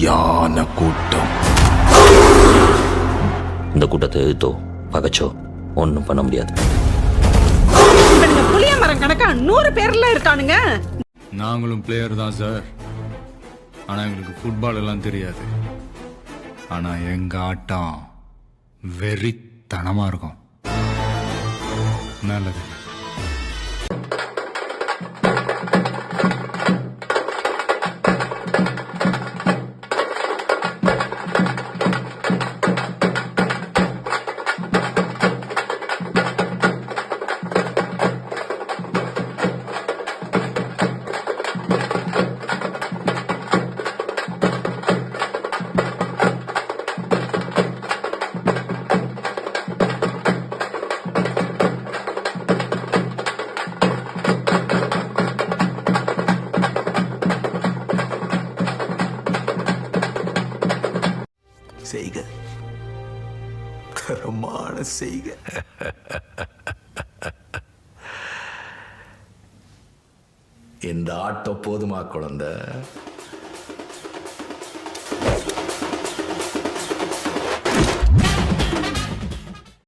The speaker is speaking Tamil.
சரியான கூட்டம். இந்த கூட்டத்தை எழுத்தோ பகச்சோ ஒன்றும் பண்ண முடியாது. புளிய மரம் கணக்கா 100 பேர்ல இருக்கானுங்க. நாங்களும் பிளேயர் தான் சார். ஆனா எங்களுக்கு ஃபுட்பால் எல்லாம் தெரியாது. ஆனா எங்க ஆட்டம் வெறித்தனமா இருக்கும். நல்லது. செய்க, தரமான செய்க. இந்த ஆட்டம் போதுமா குழந்தை?